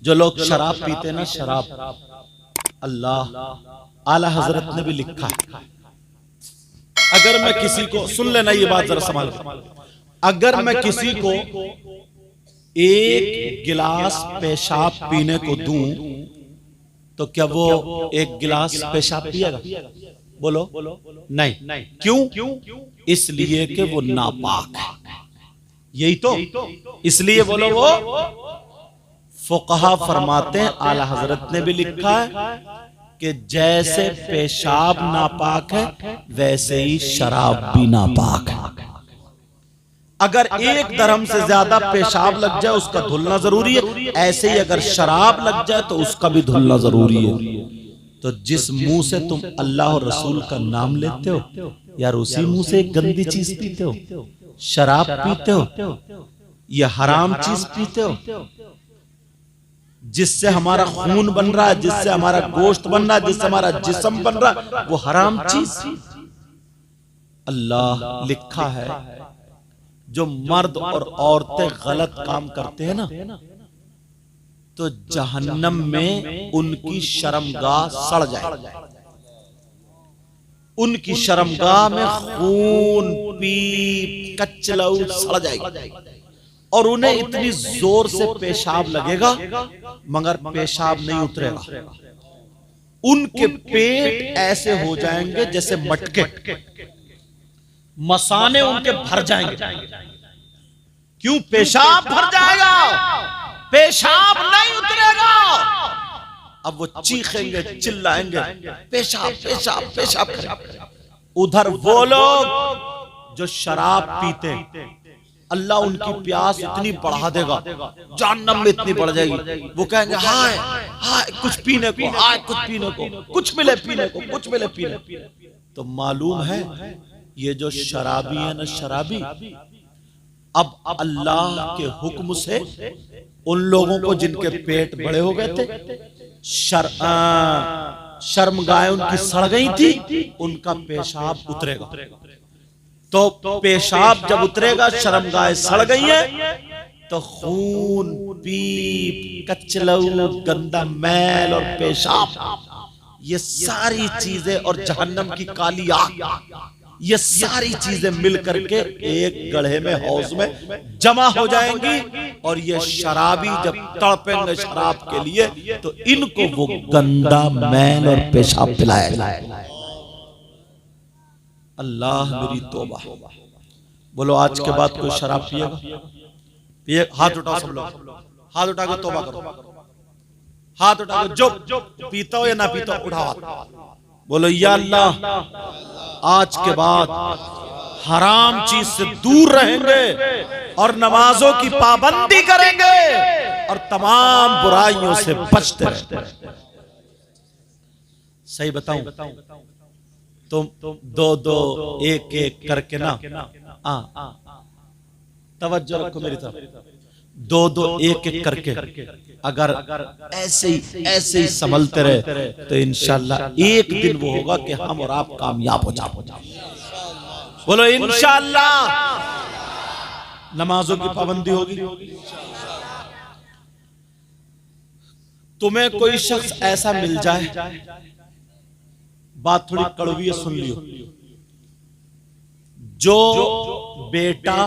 जो लोग शराब पीते ना, शराब, अल्लाह आला हजरत ने भी लिखा है, अगर मैं किसी को, सुन लेना ये बात जरा संभाल के, अगर मैं किसी को एक गिलास पेशाब पीने को दूं तो क्या वो एक गिलास पेशाब पिएगा? बोलो नहीं। क्यों? इसलिए कि वो नापाक है। यही तो, इसलिए बोलो वो फुकहा फरमाते हैं, आला हजरत ने भी लिखा है कि जैसे पेशाब नापाक है वैसे ही शराब भी नापाक है। अगर एक दरहम से ज्यादा पेशाब लग जाए उसका धुलना जरूरी है, ऐसे ही अगर शराब लग जाए तो उसका भी धुलना जरूरी है। तो जिस मुंह से तुम अल्लाह और रसूल का नाम लेते हो यार, उसी मुंह से एक गंदी चीज पीते हो, शराब पीते हो, ये हराम चीज पीते हो, जिससे हमारा खून बन रहा है, जिससे हमारा गोश्त बन रहा है, जिससे हमारा जिस्म बन रहा है, वो हराम चीज। अल्लाह लिखा है जो मर्द और औरतें गलत काम करते हैं ना, तो जहन्नम में उनकी शर्मगाह सड़ जाए, उनकी शर्मगाह में खून पीप कचलऊ सड़ जाएगी और उन्हें इतनी जोर से पेशाब लगेगा मगर पेशाब नहीं उतरेगा। उनके पेट ऐसे हो जाएंगे जैसे मटके, मसाने उनके भर जाएंगे। क्यों? पेशाब भर जाएगा, पेशाब नहीं उतरेगा। अब वो चीखेंगे, चिल्लाएंगे, पेशाब पेशाब पेशाब। उधर वो लोग जो शराब पीते, अल्लाह उनकी प्यास इतनी बढ़ा देगा, जहन्नम में इतनी बढ़ जाएगी, वो कहेंगे हाय हाय कुछ पीने को, हाय कुछ पीने को, कुछ मिले पीने को, कुछ मिले पीने। तो मालूम है ये जो शराबी है ना, शराबी, अब अल्लाह के हुक्म से उन लोगों को जिनके पेट बड़े हो गए थे, शर्मगाहें उनकी सड़ गई थी, उनका पेशाब उतरेगा। तो पेशाब जब उतरेगा, शर्मगाहें सड़ गई हैं, तो खून पीप कचलऊ गंदा मैल और पेशाब, ये सारी चीजें और जहन्नम की काली आग, ये सारी चीजें मिल करके एक गड्ढे में, हौज में जमा हो जाएंगी। और ये शराबी जब तड़पेंगे शराब के लिए तो इनको वो गंदा मैल और पेशाब पिलाया जाए। अल्लाह मेरी तौबा। बोलो आज के बाद कोई शराब पिएगा? हाथ उठाओ सब लोग, हाथ उठा के तौबा करो, हाथ उठा के, जो पीता हो या ना पीता हो उठाओ हाथ। बोलो या अल्लाह आज के बाद हराम चीज से दूर रहेंगे और नमाजों की पाबंदी करेंगे और तमाम बुराइयों से बचते रहेंगे। सही बताऊं? तुम दो दो एक एक करके ना, तवज्जो रखो मेरी तरफ, दो दो एक एक करके अगर ऐसे ही संभलते रहे तो इंशाअल्लाह एक दिन वो होगा कि हम और आप कामयाब हो जाओ। बोलो इंशाअल्लाह नमाजों की पाबंदी होगी। तुम्हें कोई शख्स ऐसा मिल जाए, बात थोड़ी कड़वी है, सुन लियो, जो बेटा,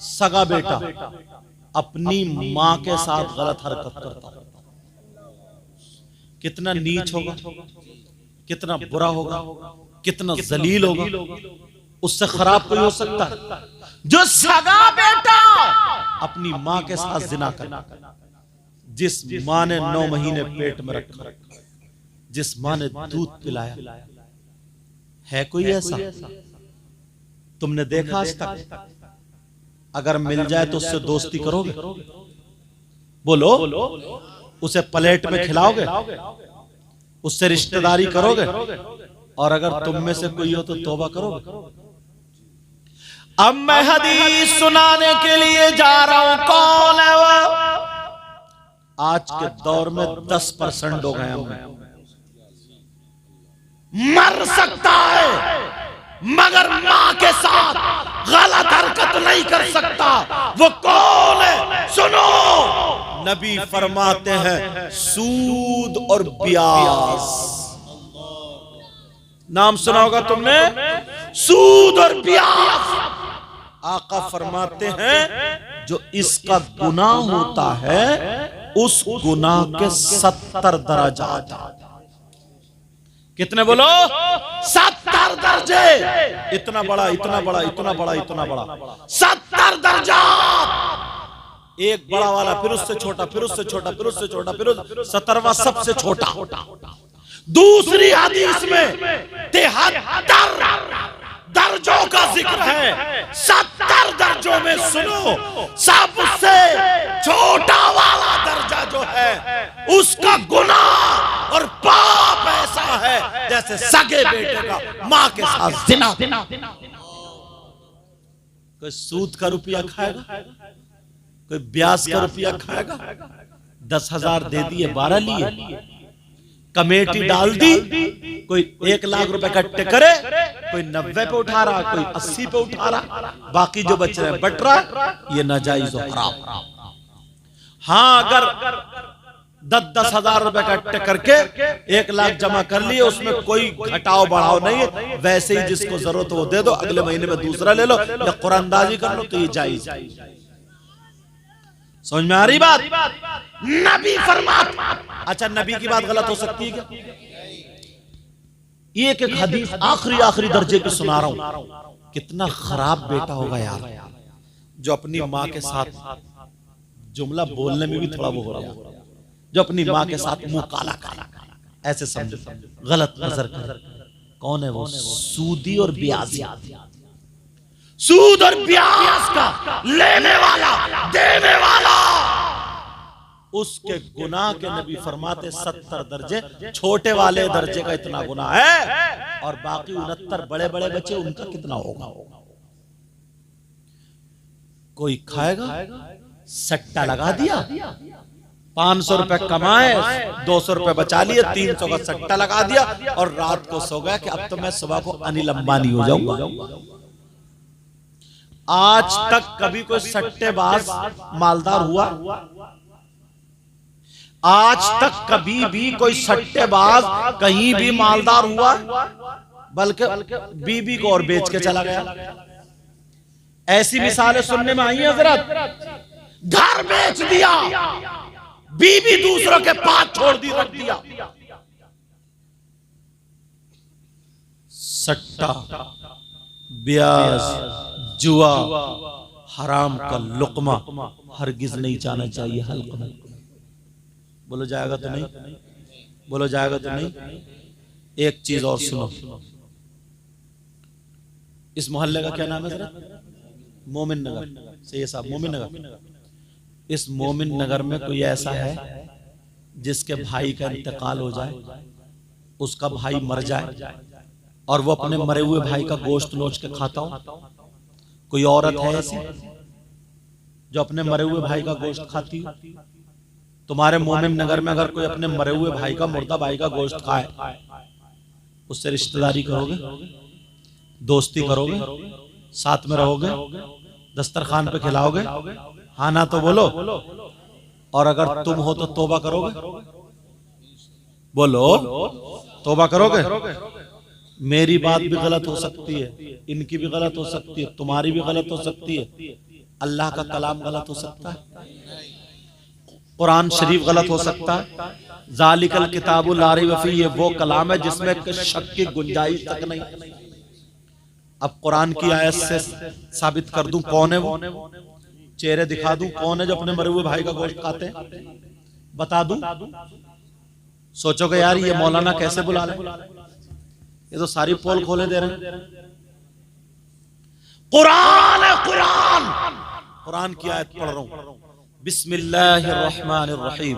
सगा बेटा अपनी मां के साथ गलत हरकत करता, कितना नीच होगा, कितना बुरा होगा, कितना जलील होगा। उससे खराब कोई हो सकता है? जो सगा बेटा अपनी मां के साथ जिना कर, जिस मां ने 9 महीने पेट में रखा, जिस मां ने दूध पिलाया, है कोई ऐसा? तुमने देखा आज तक? अगर मिल जाए तो उससे दोस्ती करोगे? बोलो, उसे प्लेट में खिलाओगे? उससे रिश्तेदारी करोगे? और अगर तुम में से कोई हो तो तौबा करोगे? अब मैं हदीस सुनाने के लिए जा रहा हूं। कौन है वो? आज के दौर में 10% हो गए हम। मर सकता है मगर मां के साथ गलत हरकत नहीं कर सकता। वो कौन है? सुनो, नबी फरमाते हैं सूद और ब्याज। नाम सुना होगा तुमने, सूद और ब्याज। आका फरमाते हैं जो इसका गुनाह होता है उस गुनाह के 70 दर्जात। कितने बोलो? 70 दर्जे। इतना बड़ा, इतना बड़ा, इतना बड़ा, इतना बड़ा, 70 दर्जात। एक बड़ा वाला, फिर उससे छोटा, फिर उससे छोटा, फिर उससे छोटा, फिर 70वां सबसे छोटा। दूसरी हदीस में 73 दर्जों का जिक्र है। 70 दर्जों में सुनो, सबसे छोटा वाला दर्जा जो है उसका गुनाह और पाप ऐसा है जैसे सगे बेटे का मां के साथ जिना। कोई सूद का रुपया खाएगा, कोई ब्याज का रुपया खाएगा। 10,000 दे दिए, 12 लिए, कमेटी डाल दी, कोई 1 लाख रुपए इकट्ठे करे, कोई 90 पे उठा रहा, कोई 80 पे उठा रहा, बाकी जो बच रहे बट रहा। ये नाजायज और हराम। हाँ, अगर 10-10 हजार रुपए इकट्ठे करके 1 लाख जमा कर लिए, उसमें कोई घटाव बढ़ाव नहीं है, वैसे ही जिसको जरूरत वो दे दो, अगले महीने में दूसरा ले लो या कुरानदाजी कर लो, तो ये जायज। समझ में आ रही बात? नबी फरमाता। अच्छा, नबी की बात गलत हो सकती है क्या? एक हदीस आखिरी दर्जे की सुना रहा हूं। कितना खराब बेटा होगा यार जो अपनी माँ के साथ, जुमला बोलने में भी थोड़ा वो हो रहा है, जो अपनी माँ के साथ मुंह काला काला ऐसे समझो, गलत नजर कर। कौन है वो? सूदी और ब्याजी। सूद और ब्याज का लेने वाला, देने वाला, उसके गुनाह के नबी फरमाते 70 दर्जे। छोटे वाले दर्जे का इतना गुनाह है और बाकी 69 बड़े बड़े बच्चे, उनका कितना होगा? कोई खाएगा, सट्टा लगा दिया, 500 रुपए कमाए, 200 रुपए बचा लिए, 300 का सट्टा लगा दिया और रात को सो गया कि अब तो मैं सुबह को अनिल अंबानी हो जाऊंगा। आज तक कभी कोई सट्टेबाज मालदार हुआ? आज तक कभी भी कोई सट्टेबाज कहीं भी मालदार हुआ? बल्कि बीबी को और बेच के चला गया। ऐसी मिसालें सुनने में आई हैं हजरत। घर बेच दिया, बीबी दूसरों के पास छोड़ दी, रख दिया। सट्टा, ब्याज, जुआ, हराम का लुकमा हरगिज नहीं जाना चाहिए हल्क में। बोलो जाएगा तो नहीं? बोलो जाएगा तो नहीं? एक चीज और सुनो, इस मोहल्ले का क्या नाम है जरा? मोमिन नगर। सही साहब, मोमिन नगर। इस मोमिन नगर में कोई ऐसा है जिसके भाई का इंतकाल हो जाए, उसका भाई मर जाए और वो अपने मरे हुए भाई का गोश्त नोच के खाता हो? कोई औरत है ऐसी जो अपने मरे हुए भाई का गोश्त खाती हो? तुम्हारे मोमिन नगर में अगर कोई अपने मरे हुए भाई का, मुर्दा भाई का गोश्त खाए, उससे रिश्तेदारी करोगे, दोस्ती करोगे, साथ में रहोगे, दस्तरखान पे खिलाओगे? हाँ ना तो बोलो। और अगर तुम हो तो तौबा करोगे? बोलो, तौबा करोगे? मेरी बात भी गलत हो सकती है, इनकी भी गलत हो सकती है, तुम्हारी भी गलत हो सकती है, अल्लाह का कलाम गलत हो सकता है, कुरान शरीफ गलत हो सकता है। ज़ालिकल किताबुल ला रैब फीह, ये वो कलाम है जिसमें शक की गुंजाइश तक नहीं। अब कुरान की आयत से साबित कर दूं कौन है वो, चेहरे दिखा दूं कौन है जो अपने मरे हुए भाई का गोश्त खाते हैं, बता दूं? सोचोगे यार ये मौलाना कैसे बुला ले, ये तो सारी पोल खोले दे रहे हैं। कुरान है, कुरान, कुरान की आयत पढ़ रहा हूं। बिस्मिल्लाहिर्रहमानिर्रहीम।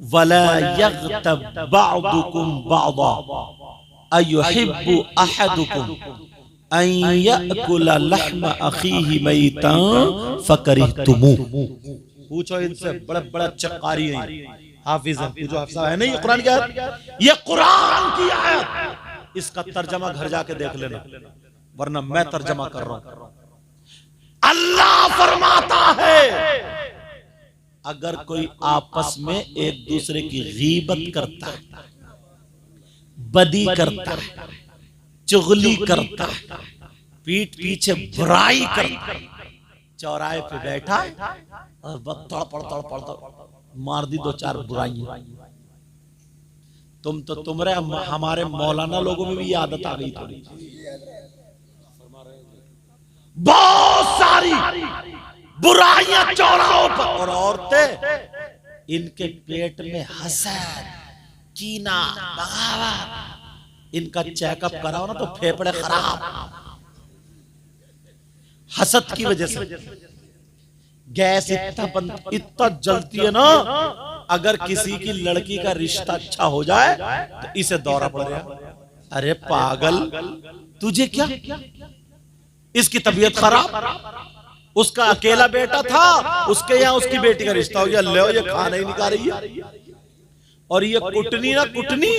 वला यग़्तब बअदुकुम बअदा अयुहिब्बु अहदुकुम अन यअकुला लहम अखीहि मैतन फकरिहतुमूह। पूछो इनसे, बड़े बड़े अच्छा कारी हैं, हाफिज है, जो हाफिज़ है नहीं, ये कुरान की आयत, ये कुरान की आयत। इसका तर्जमा घर जाके देख लेना, वरना मैं तर्जमा कर रहा हूं। अल्लाह फरमाता है, अगर कोई आपस में एक दूसरे की गीबत करता है, बदी करता है, चुगली करता है, पीठ पीछे बुराई करता है, चौराहे पे बैठा और बस तड़पड़ मार दी 2-4 बुराइयां। तुमरे हमारे मौलाना लोगों में भी ये आदत आ गई थोड़ी, बहुत सारी बुराइयां चौराहों पर। और औरतें, इनके पेट में हसद, कीना, बगावत, इनका चेकअप कराओ ना तो फेफड़े खराब, हसद की वजह से गैस इतना जलती है ना। अगर किसी की लड़की का रिश्ता अच्छा हो जाए तो इसे दौरा पड़ गया। अरे पागल, तुझे क्या, इसकी तबीयत खराब, उसका अकेला बेटा था, उसके यहाँ उसकी बेटी का रिश्ता हो गया, ले ये खाना ही नहीं खा रही है। और ये कुटनी ना कुटनी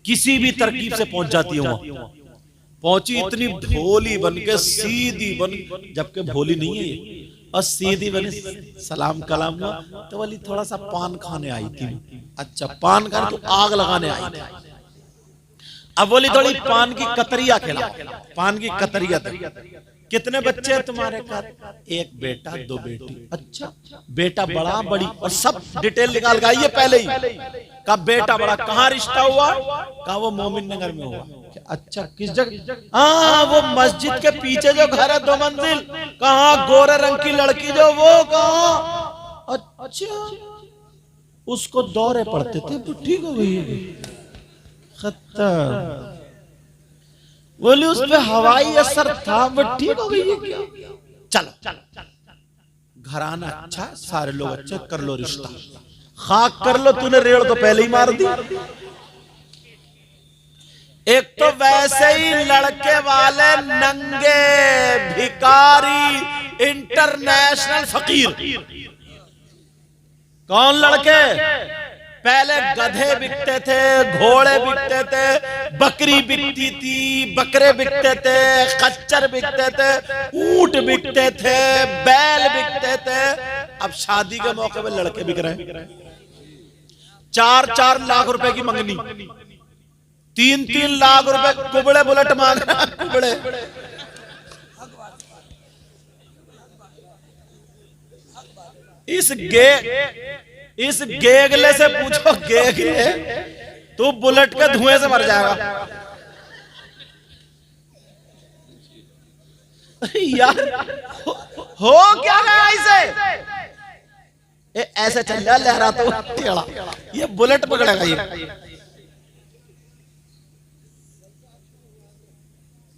किसी भी तरकीब से पहुंच जाती है वहां। पहुंची इतनी भोली बन के, सीधी बन, जबकि भोली नहीं है ये, और सीधी बनी, सलाम कलाम हुआ तो बोली थोड़ा सा पान खाने आई थी। अच्छा, पान खाने तो आग लगाने आई थी। अब बोली थोड़ी पान की कतरिया खिला, पान की कतरिया दे। कितने बच्चे हैं तुम्हारे घर? एक बेटा 2 बेटी। अच्छा, बेटा बड़ा बड़ी, और सब डिटेल निकाल गई है पहले ही। कहा बेटा बड़ा, कहाँ रिश्ता हुआ? कहा वो मोमिन नगर में हुआ। अच्छा, किस जगह? हाँ, वो मस्जिद के पीछे जो घर है 2 मंजिल। कहाँ? गोरे रंग की लड़की जो, वो कहाँ? अच्छा, उसको दौरे पड़ते थे, ठीक हो गई खत्म। बोले उस पे हवाई असर था, वो ठीक हो गई है क्या? चलो, घराना अच्छा, सारे लोग अच्छे, कर लो रिश्ता, खाक कर लो। तूने रेड़ तो पहले ही मार दी। एक तो वैसे ही लड़के वाले नंगे, भिखारी, इंटरनेशनल फकीर। कौन लड़के? पहले गधे बिकते थे, घोड़े बिकते थे, बकरी बिकती थी, बकरे बिकते थे, खच्चर बिकते थे, ऊंट बिकते थे, बैल बिकते थे। अब शादी के मौके पे लड़के बिक रहे हैं। 4-4 लाख रुपए की मंगनी, 3-3 लाख रुपए कुबड़े बुलेट मांग रहा, कुबड़े। इस गेगले से पूछो, गेगले, तू बुलेट के धुएं से मर जाएगा यार। हो क्या गया इसे? ऐसे चल जा लहरा तो टेढ़ा, ये बुलेट पकड़ेगा ये।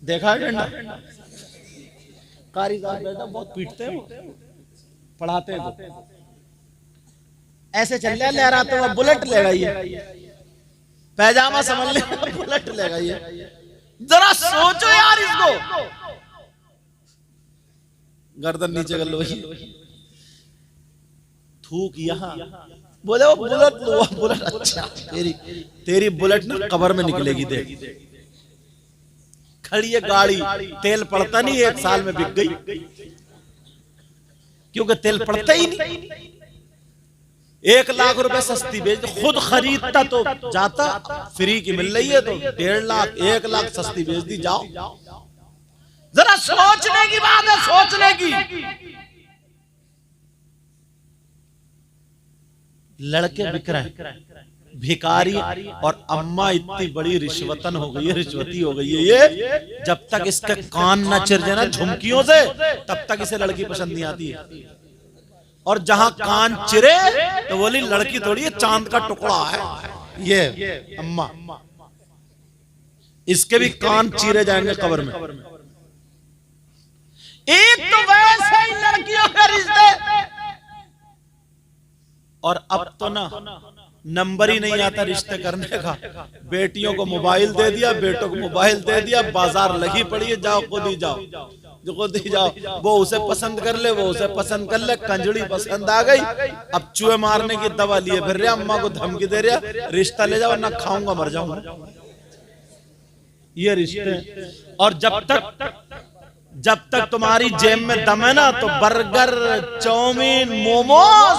देखा है डंडा? कारीगर बेटा बहुत पीटते हैं, पढ़ाते हैं। ऐसे चल रहा लहरा तो वह बुलेट लेगा ये, पैजामा समझ ले, बुलेट लेगा ये। जरा सोचो यार इसको। गर्दन नीचे कर लो, थूक यहाँ, बोले वो बुलेट लो, बुलेट। अच्छा, तेरी बुलेट ना कब्र में निकलेगी। देख, खड़ी है गाड़ी, तेल पड़ता नहीं, 1 साल में बिक गई, क्योंकि तेल पड़ता ही नहीं। 1 लाख रुपए सस्ती बेच, खुद खरीदता तो जाता, फ्री की मिल रही है तो 1.5 लाख 1 लाख सस्ती बेच दी। जाओ, जरा सोचने की बात है, सोचने की। लड़के बिक रहे हैं, भिखारी, और अम्मा इतनी बड़ी रिश्वतन हो गई है, रिश्वती हो गई है ये। जब तक इसके कान न चिर जाए ना झुमकियों से, तब तक इसे लड़की पसंद नहीं आती है। और जहां कान चिरे तो बोली लड़की थोड़ी है, चांद का टुकड़ा है ये अम्मा। इसके भी कान चीरे जाएंगे कब्र में। एक तो वैसे ही लड़कियों के रिश्ते, और अब तो ना नंबर ही नहीं आता रिश्ते करने का। बेटियों को मोबाइल दे दिया, बेटों को मोबाइल दे दिया, बाजार लगी पड़ी है, जाओ खुद ही जाओ, जो खुद ही जाओ। वो उसे पसंद कर ले, वो उसे पसंद कर ले, कंजड़ी पसंद आ गई, अब चूहे मारने की दवा लिए फिर रहा, अम्मा को धमकी दे रहा, रिश्ता ले जाओ ना खाऊंगा मर जाऊंगा। ये रिश्ते। और जब तक जब तक तुम्हारी जेब में दम है ना तो बर्गर, चाउमीन, मोमोज,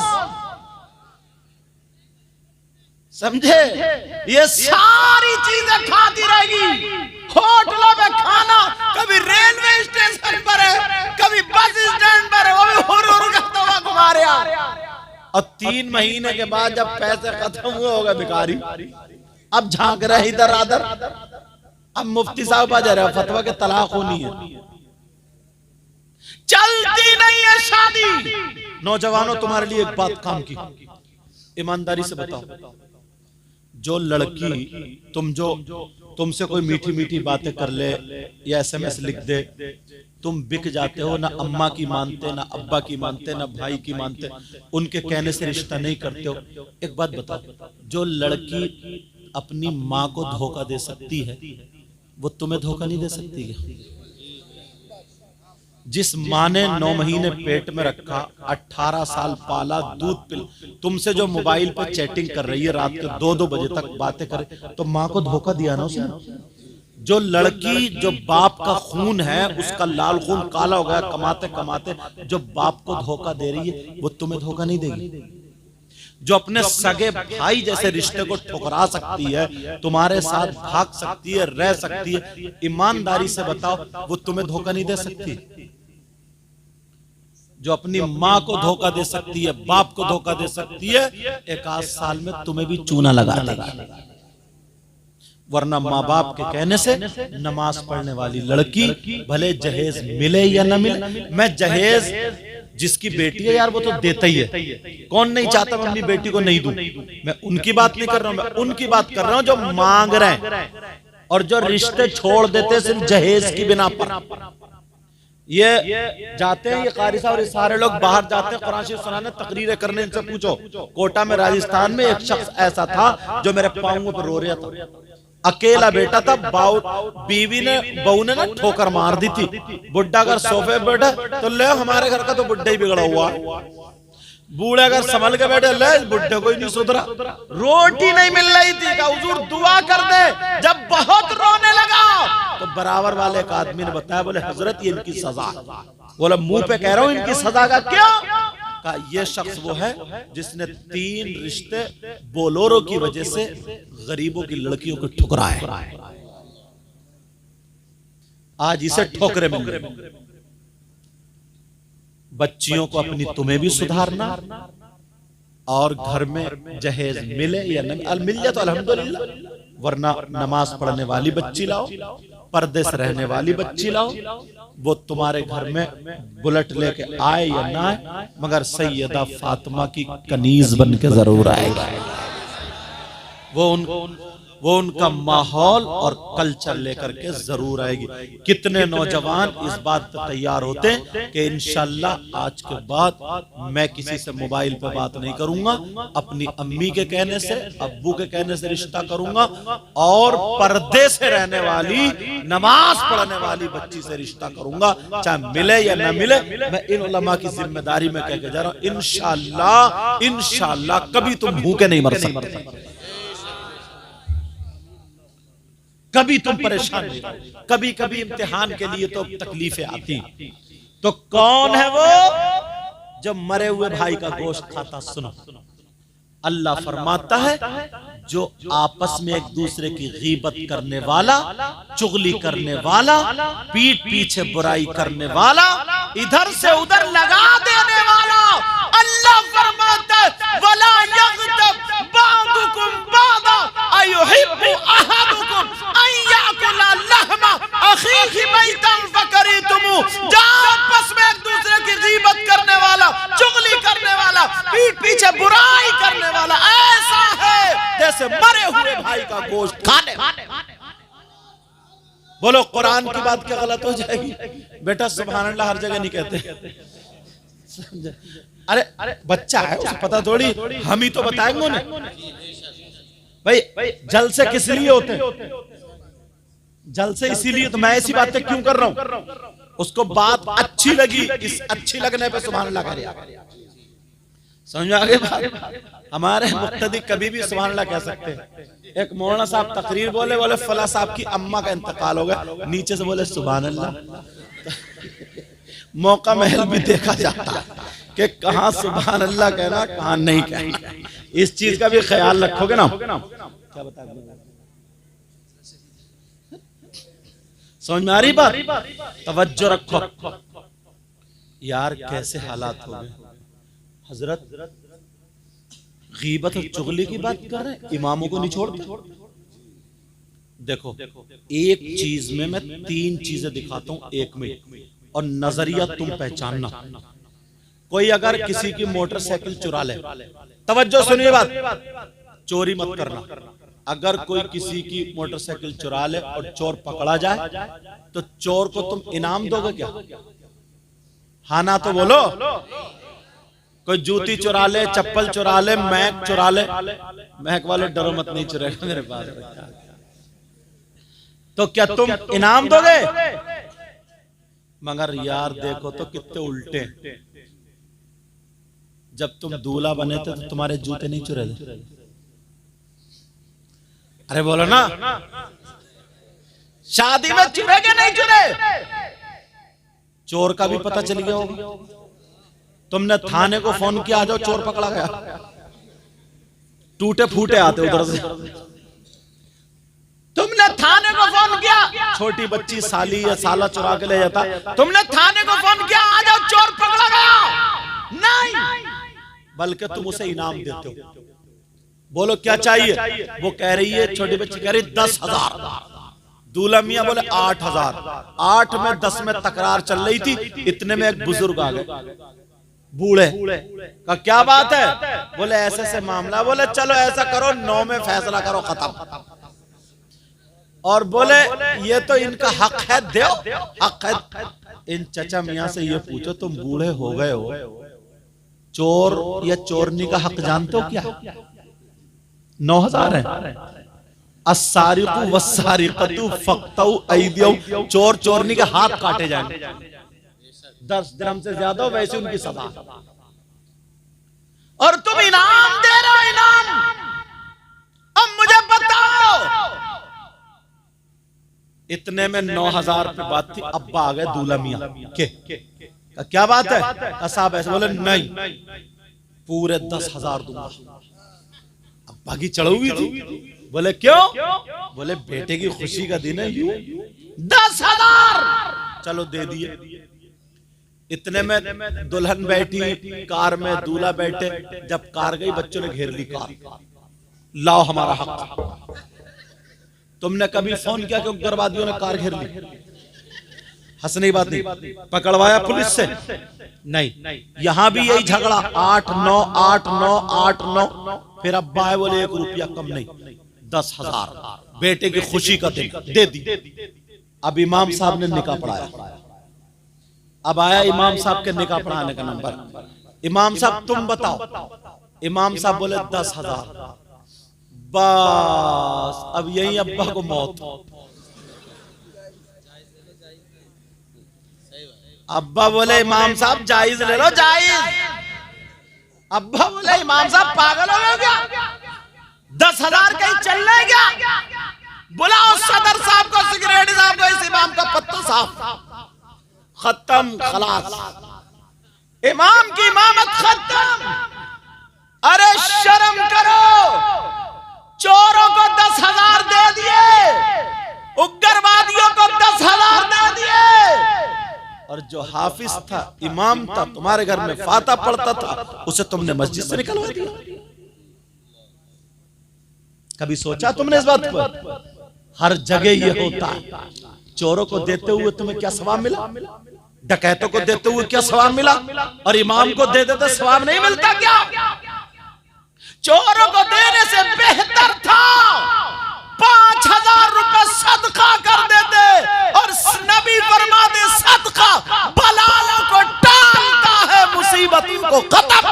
समझे, ये सारी चीजें खाती रहेगी। होटलों में खाना कभी रेलवे स्टेशन पर है, कभी बस स्टैंड पर है, वो भी हुर करता हुआ घुमा रहा। और 3 महीने के बाद जब पैसे खत्म हुए होगा भिखारी, अब झांक रहे इधर आधर। अब मुफ्ती साहब आ जा रहे हैं फतवा के तलाक होनी है, चलती नहीं है शादी। नौजवानों तुम्हारे लिए एक बात काम की, ईमानदारी से बताओ, जो लड़की तुमसे कोई मीठी मीठी बातें कर ले या SMS लिख दे, तुम बिक जाते हो, ना अम्मा की मानते, ना अब्बा की मानते, ना भाई की मानते, उनके कहने से रिश्ता नहीं करते हो। एक बात बताओ, जो लड़की अपनी माँ को धोखा दे सकती है वो तुम्हें धोखा नहीं दे सकती है? जिस माँ ने 9 महीने पेट में रखा, 18 साल पाला, दूध पिल, तुमसे जो मोबाइल पर चैटिंग कर रही है, रात के 2-2 बजे तक बातें करे, तो माँ को धोखा दिया ना उसने। जो लड़की जो बाप का खून है, उसका लाल खून काला हो गया कमाते कमाते, जो बाप को धोखा दे रही है वो तुम्हें धोखा नहीं देगी। जो अपने सगे भाई जैसे रिश्ते को ठुकरा सकती है, तुम्हारे साथ भाग सकती है, रह सकती है, ईमानदारी से बताओ वो तुम्हें धोखा नहीं दे सकती? जो अपनी माँ को धोखा दे सकती है, बाप को धोखा दे सकती है, 1 साल में तुम्हें भी चूना लगा देगी। वरना माँ बाप के कहने से नमाज पढ़ने वाली लड़की भले जहेज मिले या न मिले, मैं जहेज जिसकी बेटी है यार वो तो देता ही है, कौन नहीं चाहता मैं अपनी बेटी को नहीं दूं। मैं उनकी बात नहीं कर रहा हूं, मैं उनकी बात कर रहा हूं जो मांग रहे हैं और जो रिश्ते छोड़ देते सिर्फ जहेज की बिना पर। ये जाते हैं, ये कारी साहब और ये सारे लोग बाहर जाते हैं कुरान शरीफ सुनाने, तकरीरें करने। इनसे पूछो, कोटा में राजस्थान में एक शख्स ऐसा था जो मेरे पांवों पर रो रहा था, अकेला बेटा था, बहू ने ना ठोकर मार दी थी। बुढ़ा अगर सोफे पे बैठा तो ले हमारे घर का तो बुढ़ा ही बिगड़ा हुआ, बूढ़े अगर संभल के बैठे ले बुढ़े कोई नहीं सुधरा। रोटी नहीं मिल रही थी, कहा हुजूर दुआ कर दे। जब बहुत रोने लगा तो बराबर वाले एक आदमी ने बताया, बोले हजरत ये इनकी सजा। बोला मुंह पे कह रहा हूं इनकी सजा का क्या? कहा ये शख्स वो है जिसने 3 रिश्ते बोलोरो की वजह से गरीबों की लड़कियों को ठुकराए, आज इसे ठोकरे मिल रहे। बच्चियों को अपनी तुम्हें भी सुधारना, और घर में जहेज मिले या न मिल जाए तो अल्हम्दुलिल्लाह, वरना नमाज पढ़ने वाली बच्ची लाओ, पर्दे से रहने वाली बच्ची लाओ, वो तुम्हारे घर में बुलेट लेके आए या ना आए, मगर सैयदा फातिमा की कनीज बन के जरूर आएगा। वो उनका माहौल और कल्चर लेकर के जरूर आएगी। कितने नौजवान इस बात पर तैयार होते हैं कि इंशाल्लाह आज के बाद मैं किसी से मोबाइल पे बात नहीं करूंगा, अपनी अम्मी के कहने से, अब्बू के कहने से रिश्ता करूंगा, और पर्दे से रहने वाली, नमाज पढ़ने वाली बच्ची से रिश्ता करूंगा, चाहे मिले या न मिले। मैं इन उलमा की जिम्मेदारी में कह के जा रहा हूं, इंशाल्लाह कभी तुम भूखे नहीं मर सकते, कभी तुम परेशान नहीं। कभी कभी इम्तिहान के लिए तो तकलीफें आती, तो कौन है वो जो मरे हुए भाई का गोश्त खाता? सुनो, अल्लाह फरमाता है जो आपस में एक दूसरे की गीबत करने वाला, चुगली करने वाला, पीठ पीछे बुराई करने वाला, इधर से उधर लगा देने वाला, अल्लाह फरमाता है वला यग़्तब बादुकुम बादा अयुहिब्बु अहदुकुम अन याकुला लहमा अखीहि मैतन फकरितुमु। आपस में एक दूसरे की गीबत करने वाला, चुगली करने वाला, पीठ पीछे बुराई करने वाला ऐसा है जैसे मरे हुए भाई का गोश्त खाने। बोलो कुरान की बात क्या गलत हो जाएगी? बेटा सुभान अल्लाह हर जगह नहीं कहते, अरे बच्चा है उसे पता थोड़ी, हम ही तो बताएंगे उन्हें। भाई जलसे किस लिए होते हैं? जलसे इसीलिए, तो मैं ऐसी बातें क्यों कर रहा हूं? उसको बात अच्छी लगी, इस अच्छी लगने पे सुभान अल्लाह करे। समझ आ गए? हमारे मुक्तदी कभी भी सुभान अल्लाह कह सकते हैं। एक मौलाना साहब तकरीर बोले फला साहब की अम्मा का इंतकाल हो गया, नीचे से बोले सुभान अल्लाह। मौका महल भी देखा जाता है कि कहां सुभान अल्लाह कहना, कहां नहीं कहना। इस चीज का भी ख्याल रखोगे ना। क्या बता, समझ में आ रही बात? तवज्जो रखो यार, कैसे हालात हो गए। हजरत गीबत और चुगली की बात कर रहे हैं, इमामों को नहीं छोड़ते। देखो, एक चीज में मैं 3 चीजें दिखाता हूं एक में, और नजरिया तुम पहचानना। कोई अगर किसी की मोटरसाइकिल चुरा ले, तवज्जो सुनिए बात, चोरी मत करना। अगर कोई किसी की मोटरसाइकिल चुरा ले और चोर पकड़ा जाए, तो चोर को तुम इनाम दोगे क्या? हाँ ना तो बोलो। कोई जूती चुरा ले, चप्पल चुरा ले, महक चुरा ले, महक वाले डरो मत, नहीं चुराएगा मेरे पास, तो क्या तुम इनाम दोगे? मगर यार देखो तो कितने उल्टे। जब तुम दूल्हा बने थे तो तुम्हारे जूते नहीं चुरा थे? अरे बोलो ना, शादी में चुरे के नहीं चुरे? चोर का भी पता चल गया होगा। तुमने थाने को फोन किया, आ जाओ चोर पकड़ा गया, टूटे फूटे आते उधर से। तुमने थाने को फोन किया, छोटी बच्ची साली या साला चुरा के ले जाता, तुमने थाने को फोन किया, आ जाओ चोर पकड़ा गया? नहीं, बल्कि तुम उसे इनाम देते हो। बोलो क्या चाहिए? वो कह रही है, छोटी बच्ची कह रही 10,000। दूल्हा मियां बोले 8,000। 8 में 10 में तकरार चल रही थी, इतने में एक बुजुर्ग आ गए, बूढ़े का क्या बात है? बोले ऐसे से मामला। बोले चलो ऐसा करो, 9 में फैसला करो, खत्म। और बोले ये तो इनका हक है, दो हक है। इन चचा मियां से ये पूछो, तुम बूढ़े हो गए हो, चोर या चोरनी का हक जानते हो क्या? 9,000 है। अस्सारिकु वस्सारिकतु फक्तउ ऐदियहुम, चोर चोरनी के हाथ काटे जाएंगे। 10 दिरहम से ज्यादा वैसे उनकी सभा, और तुम इनाम दे रहे हो, इनाम। अब मुझे बताओ, इतने में 9,000 पे बात थी। अब्बा आ गए दूल्हा मियां के, क्या बात है? साहब ऐसे बोले, नहीं पूरे 10,000 दूंगा। अब्बा की चढ़ हुई थी। बोले क्यों? बोले बेटे की खुशी का दिन है, 10,000 चलो दे दिए। इतने में दुल्हन बैठी कार में, दूल्हा बैठे। जब कार गई, बच्चों ने घेर ली कार, लाओ हमारा हक। तुमने कभी फोन किया कि उग्रवादियों ने कार घेर ली? हंसने की बात नहीं। पकड़वाया पुलिस से? नहीं। यहां भी यही झगड़ा, 8-9 8-9 8-9। फिर अब्बा आए, बोले 1 रुपया कम नहीं, 10,000 बेटे की खुशी का दिन, दे दी। अब इमाम साहब ने निकाह पढ़ाया। अब आया इमाम साहब के निकाह पढ़ाने का नंबर। इमाम साहब तुम बताओ। इमाम साहब बोले 10,000। बस अब यही अब्बा को मौत। अब्बा बोले इमाम साहब जायज ले लो, जायज। अब्बा बोले इमाम साहब पागल हो गए क्या? 10,000 कहीं चलने क्या? बुलाओ सदर साहब को, सेक्रेटरी साहब को, इस इमाम का पत्ता साफ, खत्म, खलास। इमाम की इमामत खत्म। अरे शर्म करो, चोरों को 10,000 दे दिए, उग्रवादियों को 10,000 दे दिए, और जो हाफिज था, इमाम था, तुम्हारे घर में फाता पढ़ता था, उसे तुमने मस्जिद से निकलवा दिया। कभी सोचा तुमने इस बात पर? हर जगह ये होता है। चोरों को देते हुए तुम्हें क्या सवाब मिला? डकैतों को देते हुए क्या सवाब मिला? और इमाम को दे देते सवाब नहीं मिलता क्या? चोरों को देने से बेहतर था 5,000 रुपए सदका कर देते, और नबी फरमाते सदका बलाओं को टालता है, मुसीबतों को खत्म।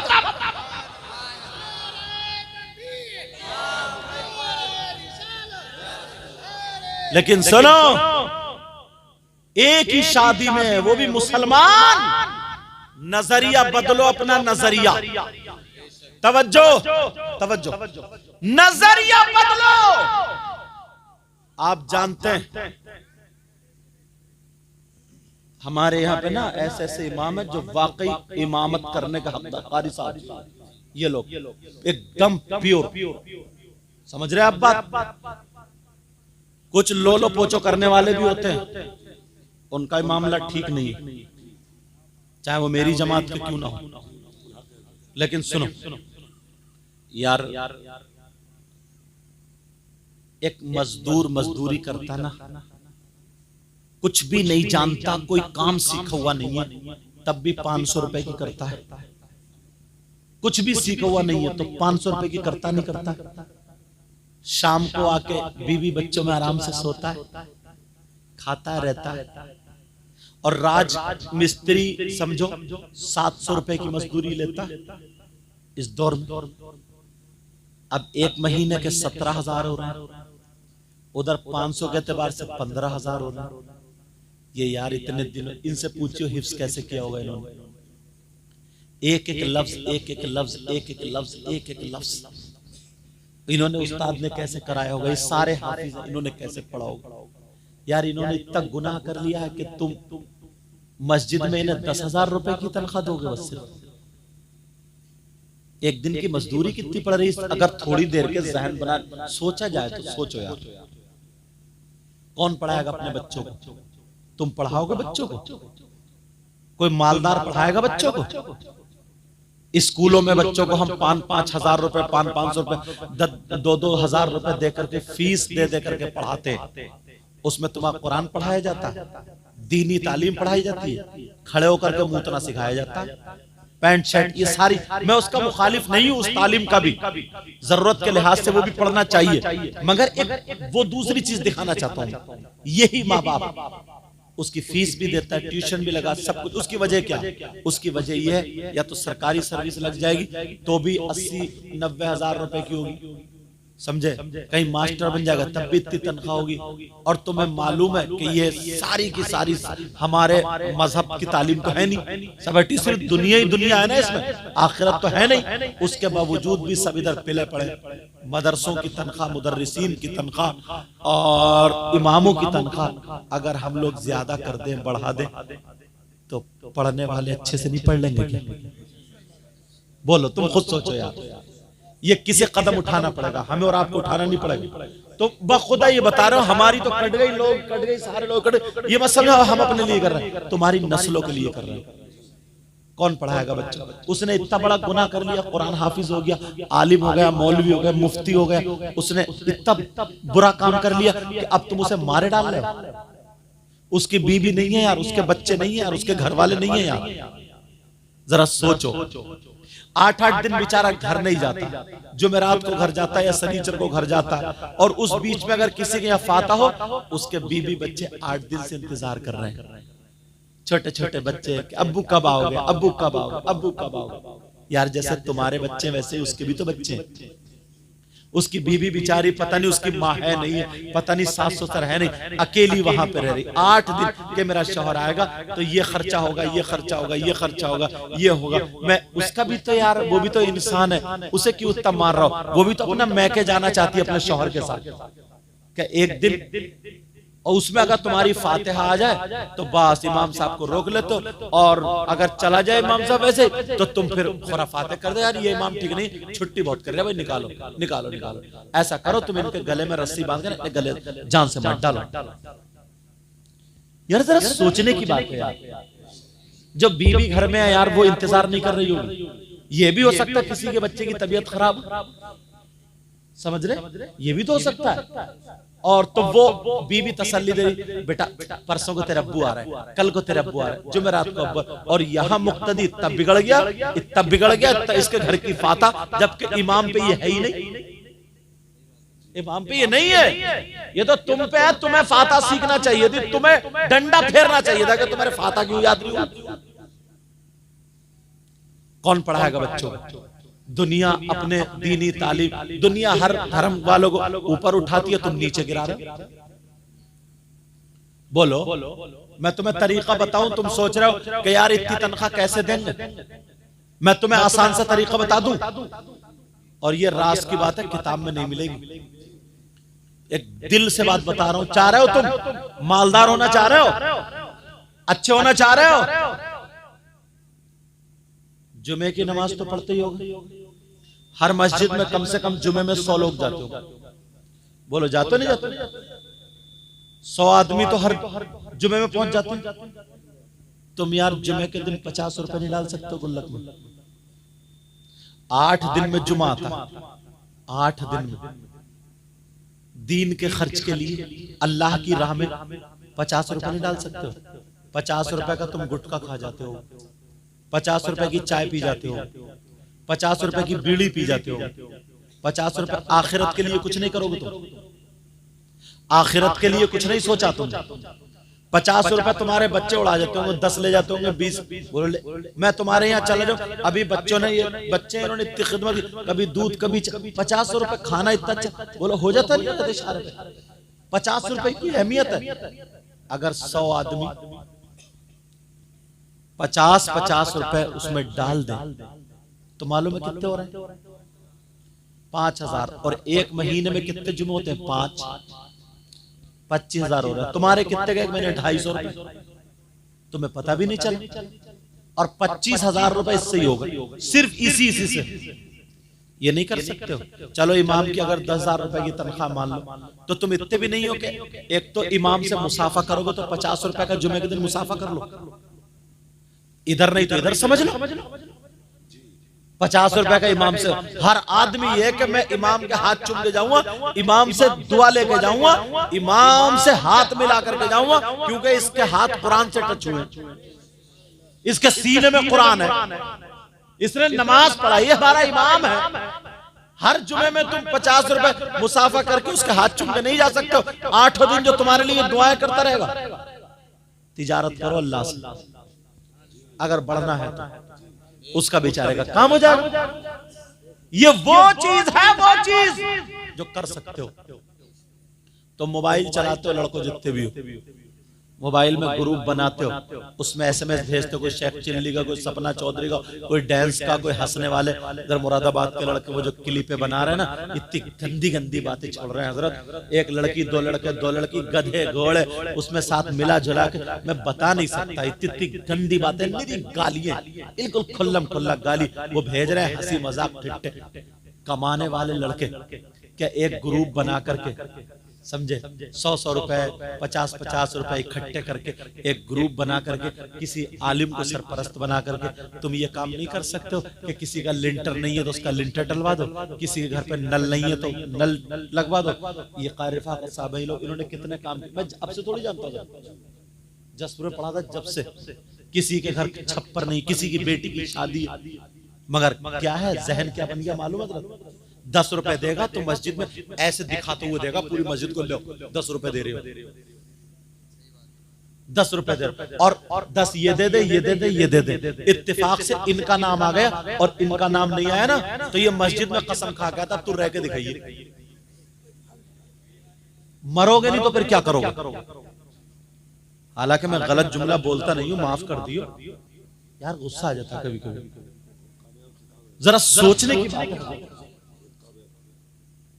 लेकिन सुनो, एक ही शादी में, वो भी मुसलमान, नजरिया बदलो, अपना नजरिया। तवज्जो, तवज्जो, नजरिया बदलो। आप जानते हैं हमारे यहाँ पे ना ऐसे ऐसे इमाम है जो वाकई इमामत करने का हकदार, कारी साहब, ये लोग एकदम प्योर, समझ रहे आप बात। कुछ लोलो पोचो करने वाले भी होते हैं, उनका मामला ठीक नहीं है, चाहे वो मेरी जमात के क्यों ना हो। लेकिन सुनो यार, एक मजदूर मजदूरी करता ना, कुछ भी नहीं जानता, कोई काम सीखा हुआ नहीं है, तब भी 500 रुपए की करता है। कुछ भी सीखा हुआ नहीं है तो 500 रुपए की करता नहीं करता। शाम को आके बीवी बच्चों में आराम से सोता है, खाता रहता है, और राज मिस्त्री समझो 700 रुपए की मजदूरी लेता इस दौर में। अब एक महीने के 17,000 हो रहा है, उधर 500 के एतबार से 15,000 हो रहा है। ये यार इतने दिनों, इनसे पूछियो हिफ्स कैसे किया होगा इन्होंने, एक एक लफ्ज एक एक लफ्ज एक एक लफ्ज एक एक लफ्ज इन्होंने उस्ताद ने कैसे कराया होगा, ये सारे हाफिज इन्होंने कैसे पढ़ा होगा। यार इन्होंने इतना गुनाह कर लिया है कि तुम मस्जिद में इन्हें 10,000 रुपए की तनख्वाह दोगे बस सिर्फ। एक दिन की मजदूरी कितनी पड़ रही है? अगर थोड़ी देर के जहन बना सोचा जाए तो सोचो यार, कौन पढ़ाएगा अपने बच्चों को? तुम पढ़ाओगे बच्चों को? कोई मालदार पढ़ाएगा बच्चों को? स्कूलों में बच्चों को हम 5-5 हजार रुपए, 500 रुपए, 2-2 हजार रुपए दे करके फीस दे करके पढ़ाते, उसमें तुम्हारा कुरान पढ़ाया जाता है, दीनी तालीम पढ़ाई जाती है, खड़े होकर के मुंह तना सिखाया जाता है, पैंट शर्ट, ये सारी। मैं उसका मुखालिफ नहीं हूं, उस तालीम का भी जरूरत के लिहाज से वो भी पढ़ना चाहिए, मगर एक वो दूसरी चीज दिखाना चाहता हूं। यही माँ बाप उसकी फीस भी देता है, ट्यूशन भी लगा, सब कुछ। उसकी वजह क्या? उसकी वजह यह है या तो सरकारी सर्विस लग जाएगी तो भी 80-90 हजार रुपए की होगी, समझे? कहीं मास्टर बन जाएगा तब भी इतनी तनख्वाह होगी। और तुम्हें मालूम है कि ये सारी की सारी हमारे मजहब की तालीम तो है नहीं, सब सिर्फ दुनिया ही दुनिया है ना, इसमें आखिरत तो है नहीं। उसके बावजूद भी सब इधर पिले पड़े। मदरसों की तनख्वाह, मुदर्रिसीन की तनख्वाह और इमामों की तनख्वाह अगर हम लोग ज्यादा कर दें, बढ़ा दें, तो पढ़ने वाले अच्छे से नहीं पढ़ लेंगे क्या? बोलो, तुम खुद सोचो यार। ये किसे कदम उठाना पड़ेगा, हमें और आपको उठाना नहीं पड़ेगा। तो बखुदा ये बता रहा हूं, हमारी तो कट गई, लोग कट गई, सारे लोग कट गए। ये मत समझो हम अपने लिए कर रहे हैं, तुम्हारी नस्लों के लिए कर रहे हैं। कौन पढ़ाएगा बच्चों? उसने इतना बड़ा गुनाह कर लिया, कुरान हाफिज हो गया, आलिम हो गया, मौलवी हो गया, मुफ्ती हो गया, उसने इतना बुरा काम कर लिया कि अब तुम उसे मारे डाल रहे हो। उसकी बीवी नहीं है यार, उसके बच्चे नहीं है यार, उसके घर वाले नहीं है यार। जरा सोचो, 8-8 दिन बेचारा घर नहीं जाता, जुमेरात को घर जाता है या शनिचर को घर जाता है, और उस बीच में अगर किसी के यहाँ फाता हो, उसके बीवी बच्चे 8 दिन से इंतजार कर रहे हैं, छोटे छोटे बच्चे, अब्बू कब आओगे, अब्बू कब आओगे, अब्बू कब आओगे। यार जैसे तुम्हारे बच्चे वैसे ही उसके भी तो बच्चे हैं। उसकी बीवी बेचारी, पता नहीं उसकी माँ है नहीं है, पता नहीं सास ससुर है नहीं, अकेली वहां पे रह रही। 8 दिन के मेरा शौहर आएगा तो ये खर्चा होगा, ये खर्चा होगा, ये खर्चा होगा, ये होगा। मैं उसका भी तो यार, वो भी तो इंसान है, उसे क्यों इतना मार रहा हूं? वो भी तो अपना मैके जाना चाहती है अपने शौहर के साथ। क्या एक दिन, और उसमें अगर तुम्हारी फातिहा आ जाए तो बस इमाम साहब को रोक ले, तो और अगर चला जाए इमाम साहब वैसे तो तुम फिर खुराफाते कर दे, यार ये इमाम ठीक नहीं, छुट्टी बहुत कर रहे भाई, निकालो निकालो निकालो। ऐसा करो, तुम इनके गले में रस्सी बांध कर गले जान से मार डालो। यार जरा सोचने की बात है यार, जब बीवी घर में है यार, वो इंतजार नहीं कर रही होगी। ये भी हो सकता है किसी के बच्चे की तबीयत खराब, समझ रहे, ये भी तो हो सकता है। और तो वो बीवी तसल्ली दे रही, बेटा परसों को तेरा अब्बू आ रहा है, कल को तेरा अब्बू आ रहा है, जुमेरात को अब्बू। और यहाँ मुक्तदी तब बिगड़ गया, तब बिगड़ गया इसके घर की फाता, जबकि इमाम पे ये है ही नहीं, इमाम पे ये नहीं है। ये तो तुम पे है, तुम्हें फाता सीखना चाहिए थी, तुम्हें डंडा फेरना चाहिए था कि तुम्हारे फाता क्यों याद नहीं हुआ। कौन पढ़ाएगा बच्चों को? दुनिया अपने दीनी तालीम, दुनिया हर धर्म वालों को ऊपर उठाती है, तुम नीचे गिरा रहे। बोलो, मैं तुम्हें तरीका बताऊं, तुम सोच रहे हो कि यार इतनी तनख्वाह कैसे देंगे, मैं तुम्हें आसान सा तरीका बता दूं, और ये राज की बात है, किताब में नहीं मिलेगी। एक दिल से बात बता रहा हूं, चाह रहे हो तुम मालदार होना चाह रहे हो, अच्छे होना चाह रहे हो, जुमे की नमाज तो पढ़ते ही होगे। हर मस्जिद में कम से कम जुमे में 100 लोग जाते हो, बोलो जाते नहीं जाते? 100 आदमी तो हर जुमे में पहुंच जाते हैं। तुम यार जुमे के दिन 50 रुपए नहीं डाल सकते हो गुल्लक में? 8 दिन में जुमा आता है, 8 दिन में दीन के खर्च के लिए अल्लाह की राह में 50 रुपए नहीं डाल सकते हो? 50 रुपए का तुम गुटखा खा जाते हो, 50 रुपए की चाय पी जाते हो, 50 रुपए की बीड़ी पी जाते हो, 50 रुपए आखिरत के लिए कुछ नहीं करोगे तुम? आखिरत के लिए कुछ नहीं सोचा तुम? 50 रुपए तुम्हारे बच्चे उड़ा जाते होंगे, 10 ले जाते होंगे, 20 बोले मैं तुम्हारे यहाँ चला जाऊं, अभी बच्चों ने ये बच्चे इन्होंने इतनी खिदमत की, कभी दूध कभी 50 रुपए खाना इतना अच्छा, बोलो हो जाता नहीं होता इशारे पे? 50 रुपए की अहमियत है। अगर 100 आदमी 50-50 रुपए उसमें डाल दे तो मालूम है कितने हो रहे हैं? 5000। और एक महीने में कितने जुमे होते हैं? 5, 25,000 हो रहा है। तुम्हारे कितने गए? मैंने 250 रुपए, तुम्हें पता भी नहीं चला। और 25,000 रुपए इससे ही होगा, सिर्फ इसी से। ये नहीं कर सकते हो? चलो इमाम की अगर 10,000 रुपए की तनख्वाह मान लो, तो तुम इतने भी नहीं हो कि एक तो इमाम से मुसाफा करोगे तो 50 रुपए का जुमे के दिन मुसाफा कर लो, इधर नहीं तो इधर समझ लो। 50 रुपए का इमाम से, हर आदमी ये कि मैं इमाम के हाथ चूम के जाऊंगा, इमाम से दुआ लेके जाऊंगा, इमाम से हाथ मिला करके जाऊंगा, क्योंकि इसके हाथ कुरान से टच हुए, इसके सीने में कुरान है, इसने नमाज पढ़ाई है, हमारा इमाम है। हर जुमे में तुम 50 रुपए मुसाफा करके उसके हाथ चूम के नहीं जा सकते हो। 8 दिन जो तुम्हारे लिए दुआएं करता रहेगा। तिजारत करो अल्लाह से, अगर बढ़ना है तो उसका बेचारे का काम हो जाएगा। ये वो चीज है, वो चीज जो कर सकते हो। तो मोबाइल चलाते हो लड़कों जितने भी हो, मोबाइल में ग्रुप बनाते हो, उसमें SMS भेजते हो, कोई शेख चिल्ली का, कोई सपना चौधरी का, कोई डांस का, कोई हंसने वाले। इधर मुरादाबाद के लड़के वो जो क्लिपें बना रहे हैं ना, इतनी गंदी गंदी बातें छोड़ रहे हैं हजरत। एक लड़की, 2 लड़के, 2 लड़की, गधे घोड़े, उसमें साथ मिला जुला के मैं बता नहीं सकता, इतनी गंदी बातें, मेरी गालियां, बिल्कुल खुल्लम खुल्ला गाली वो भेज रहे हैं, हंसी मजाक ठिट्ठे। कमाने वाले लड़के क्या एक ग्रुप बना करके, समझे, 100-100 रुपए, 50-50 रुपए इकट्ठे करके एक ग्रुप बना करके किसी आलिम को सरपरस्त बना करके, तुम ये काम नहीं कर सकते हो कि किसी का लिंटर नहीं है तो उसका लिंटर डलवा दो, किसी के घर पे नल नहीं है तो नल लगवा दो। ये कारिफा साहब लोग, इन्होंने कितने काम किए, मैं अब से थोड़ी जानता हूँ, जसपुर में पढ़ा था जब से। किसी के घर छप्पर नहीं, किसी की बेटी की शादी, मगर क्या है जहन क्या बन गया मालूम है? 10 रुपए देगा तो मस्जिद में ऐसे दिखाते हुए देगा, पूरी मस्जिद को लो 10 रुपए दे रहे हो, 10 रुपए दे, और 10 ये दे दे, ये दे दे, ये दे दे। इत्तेफाक से इनका नाम आ गया और इनका नाम नहीं आया ना, तो ये मस्जिद में कसम खा गया था तू रह के दिखाइए, मरोगे नहीं तो फिर क्या करोगे? हालांकि मैं गलत जुमला बोलता नहीं हूं, माफ कर दियो यार, गुस्सा आ जाता कभी कभी, जरा सोचने की बात है।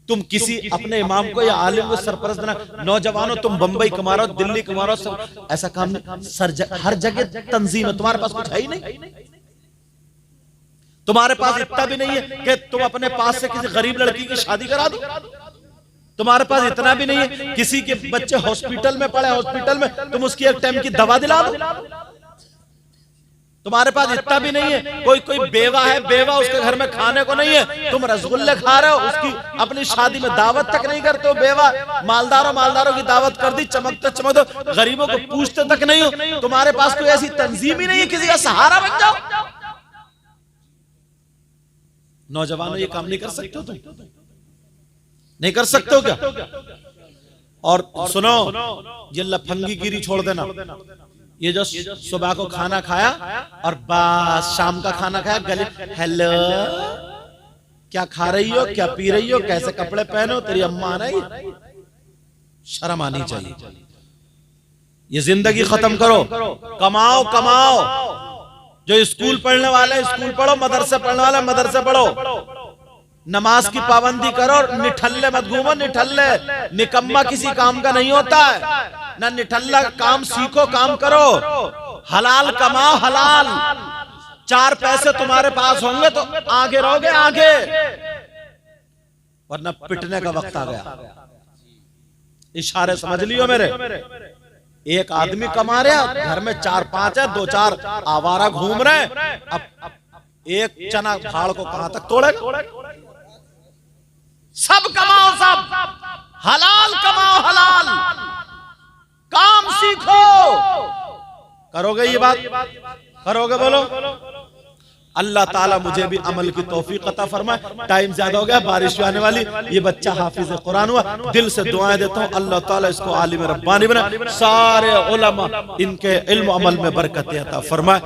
तुम किसी अपने इमाम को या आलिम को सरपरस्त बना, नौजवानों तुम बंबई कमा रहे हो, दिल्ली कमा रहे हो, ऐसा काम नहीं। हर जगह तंजीम है, तुम्हारे पास कुछ है ही नहीं। तुम्हारे पास इतना भी नहीं है कि तुम अपने पास से किसी गरीब लड़की की शादी करा दो, तुम्हारे पास इतना भी नहीं है किसी के बच्चे हॉस्पिटल में पड़े, हॉस्पिटल में तुम उसकी एक टाइम की दवा दिला दो, तुम्हारे पास इतना भी नहीं है। कोई बेवा है, बेवा उसके घर में खाने को नहीं है, तुम रसगुल्ले खा रहे हो, उसकी अपनी शादी में दावत तक नहीं करते हो। बेवा मालदारों की दावत कर दी, चमकते चमकते, गरीबों को पूछते तक नहीं हो। तुम्हारे पास कोई ऐसी तंजीम ही नहीं है, किसी का सहारा बन जाओ। नौजवानों ये काम नहीं कर सकते हो, तुम नहीं कर सकते हो क्या? और सुनो, ये लफंगी गिरी छोड़ देना। ये जो सुबह को खाना खाया और बस शाम का खाना खाया, गले हेलो क्या खा रही हो, क्या पी रही हो, कैसे कपड़े पहनो, तेरी अम्मा नहीं, शर्म आनी चाहिए। ये जिंदगी खत्म करो, कमाओ कमाओ। जो स्कूल पढ़ने वाले स्कूल पढ़ो, मदरसे पढ़ने वाले मदरसे पढ़ो, नमाज की पाबंदी करो, निठल्ले मत घूमो, निठल्ले निकम्मा किसी काम का नहीं होता है। ना निठल्ला काम सीखो, काम करो, हलाल कमाओ, हलाल। 4 पैसे तुम्हारे पास होंगे तो आगे रहोगे, आगे, वरना पिटने का वक्त आ गया। इशारे समझ लियो मेरे। एक आदमी कमा रहा, घर में 4-5 है, 2-4 आवारा घूम रहे। अब एक चना फाड़ को कहां तक तोड़े? सब कमाओ, सब हलाल कमाओ, हलाल काम सीखो। करोगे ये बात? करोगे? बोलो। अल्लाह ताला मुझे भी अमल की तौफीक अता फरमाए। टाइम ज्यादा हो गया, बारिश भी आने वाली। ये बच्चा हाफिज कुरान हुआ, दिल से दुआएं देता हूँ अल्लाह ताला इसको आलिम रब्बानी बनाए, सारे उलमा इनके इल्म अमल में बरकत अता फरमाए।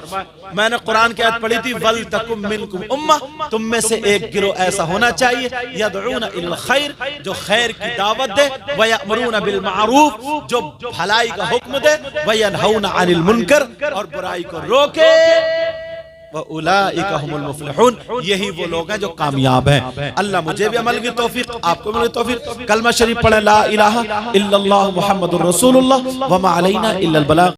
मैंने कुरान की आयत पढ़ी थी, वल तकुम मिनकुम उम्मा, तुम में से एक गिरोह ऐसा होना चाहिए, यदऊना इल खैर, जो खैर की दावत दे, व यअमुरूना बिल मारूफ, जो भलाई का हुक्म दे, व यनहौना अनिल मुनकर, और बुराई को रोके, उलाइका हुमुल मुफ्लिहून, यही वो लोग हैं जो कामयाब हैं। अल्लाह मुझे भी अमल की तौफीक, आपको भी तौफीक। कलमा शरीफ पढ़े, ला इलाहा इल्लल्लाह मुहम्मदुर रसूलुल्लाह व मा अलैना इल्लल बलाग।